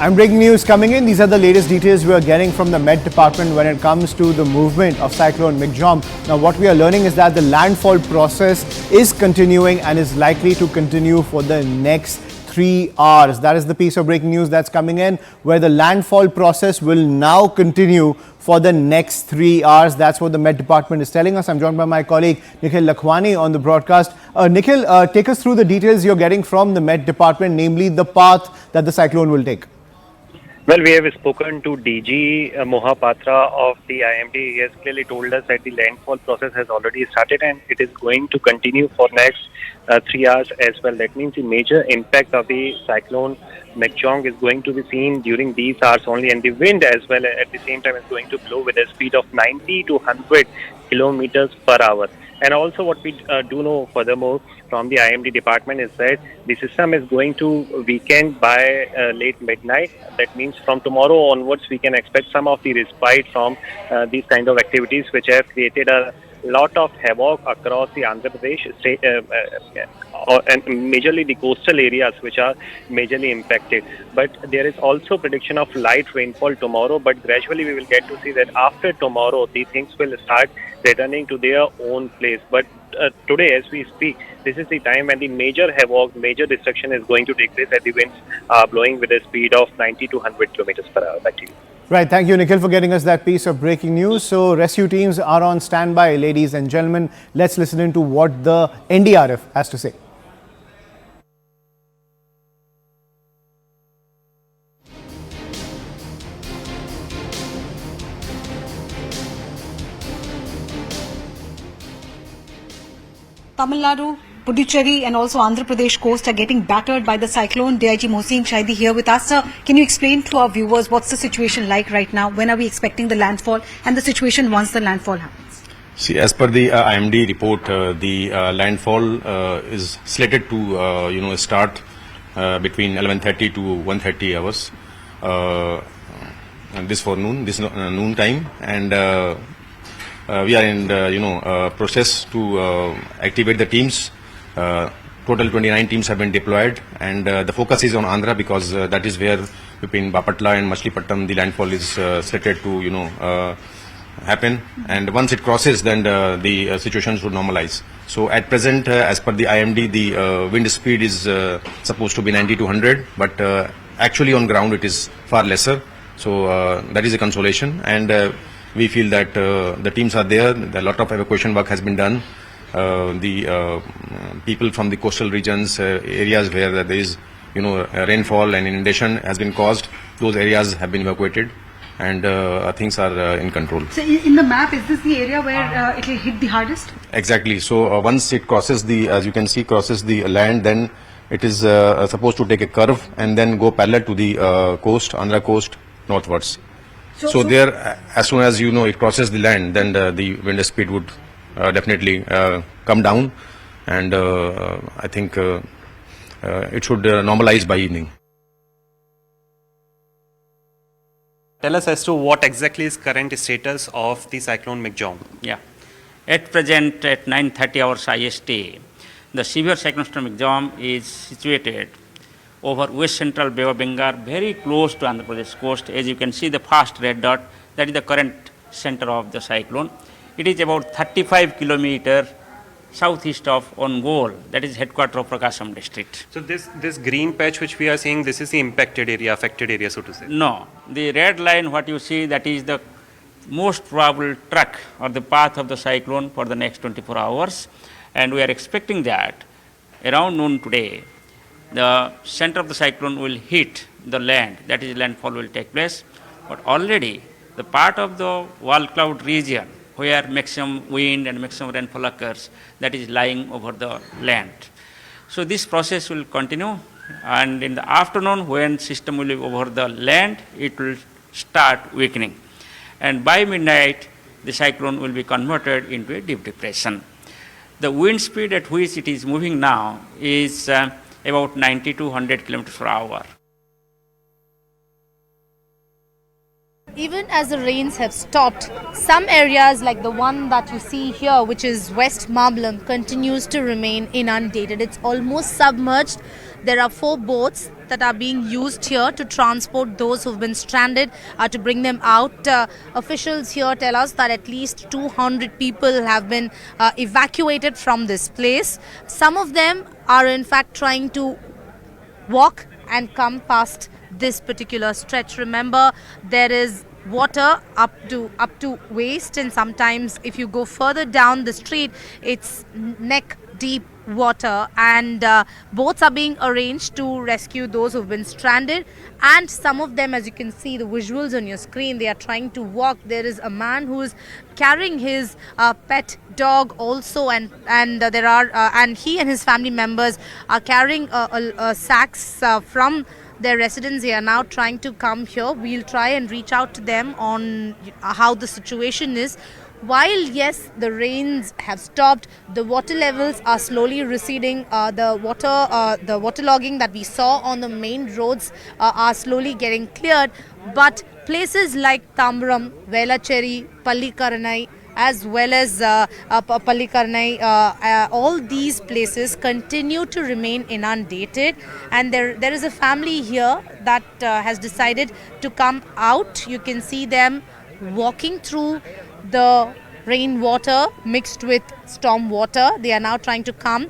And breaking news coming in. These are the latest details we are getting from the Met Department when it comes to the movement of Cyclone Michaung. Now, what we are learning is that the landfall process is continuing and is likely to continue for the next 3 hours. That is the piece of breaking news that's coming in, where the landfall process will now continue for the next 3 hours. That's what the Met Department is telling us. I'm joined by my colleague Nikhil Lakhwani on the broadcast. Nikhil, take us through the details you're getting from the Met Department, namely the path that the cyclone will take. Well, we have spoken to DG Bapatla of the IMD. He has clearly told us that the landfall process has already started and it is going to continue for next 3 hours as well. That means the major impact of the cyclone Michaung is going to be seen during these hours only, and the wind as well at the same time is going to blow with a speed of 90 to 100 kilometers per hour. And also what we do know furthermore from the IMD department is that the system is going to weaken by late midnight. That means from tomorrow onwards we can expect some of the respite from these kind of activities which have created a lot of havoc across the Andhra Pradesh state, and majorly the coastal areas which are majorly impacted. But there is also prediction of light rainfall tomorrow, but gradually we will get to see that after tomorrow the things will start returning to their own place. But today as we speak, this is the time when the major havoc, major destruction is going to take place as the winds are blowing with a speed of 90 to 100 kilometers per hour. Back to you. Right, thank you Nikhil for getting us that piece of breaking news. So rescue teams are on standby, ladies and gentlemen. Let's listen into what the NDRF has to say. Tamil Nadu, Puducherry and also Andhra Pradesh coast are getting battered by the cyclone. DIG Mohsin Shahidi here with us. Sir, can you explain to our viewers what's the situation like right now? When are we expecting the landfall and the situation once the landfall happens? See, as per the IMD report, the landfall is slated to start between 11:30 to 1:30 hours this forenoon, this noon time, and we are in process to activate the teams. Total 29 teams have been deployed, and the focus is on Andhra because that is where between Bapatla and Machilipatnam the landfall is slated to happen, and once it crosses then the situation should normalize. So at present, as per the IMD, the wind speed is supposed to be 90 to 100, but actually on ground it is far lesser. So that is a consolation, and we feel that the teams are there. A lot of evacuation work has been done. The people from the coastal regions, areas where there is rainfall and inundation has been caused, those areas have been evacuated, and things are in control. So in the map, is this the area where it will hit the hardest? Exactly. So once it crosses the, as you can see, crosses the land, then it is supposed to take a curve and then go parallel to the coast, Andhra coast, northwards. So there, as soon as it crosses the land, then the wind speed would definitely come down, and I think it should normalize by evening. Tell us as to what exactly is current status of the cyclone Michaung. Yeah, at present at 9:30 hours IST, the severe cyclone Michaung is situated over west central Bay of Bengal, very close to Andhra Pradesh coast. As you can see, the fast red dot, that is the current center of the cyclone. It is about 35 kilometers southeast of Ongole, that is headquarters of Prakasam district. So this green patch which we are seeing, this is the impacted area, affected area, so to say? No, the red line what you see, that is the most probable track or the path of the cyclone for the next 24 hours. And we are expecting that around noon today, the center of the cyclone will hit the land, that is landfall will take place. But already the part of the wall cloud region where maximum wind and maximum rainfall occurs, that is lying over the land. So this process will continue, and in the afternoon when system will be over the land, it will start weakening. And by midnight, the cyclone will be converted into a deep depression. The wind speed at which it is moving now is about 90 to 100 kilometers per hour. Even as the rains have stopped, some areas like the one that you see here, which is West Marblen, continues to remain inundated. It's almost submerged. There are 4 boats that are being used here to transport those who've been stranded, to bring them out. Officials here tell us that at least 200 people have been evacuated from this place. Some of them are in fact trying to walk and come past this particular stretch. Remember, there is water up to waist, and sometimes if you go further down the street, it's neck deep water, and boats are being arranged to rescue those who've been stranded. And some of them, as you can see the visuals on your screen, they are trying to walk. There is a man who is carrying his pet dog also, and there are and he and his family members are carrying sacks from their residents. They are now trying to come here. We'll try and reach out to them on how the situation is. While yes, the rains have stopped, the water levels are slowly receding. The waterlogging that we saw on the main roads are slowly getting cleared. But places like Tambaram, Velachery, Pallikaranai, as well as Pallikaranai, all these places continue to remain inundated, and there is a family here that has decided to come out. You can see them walking through the rainwater mixed with storm water. They are now trying to come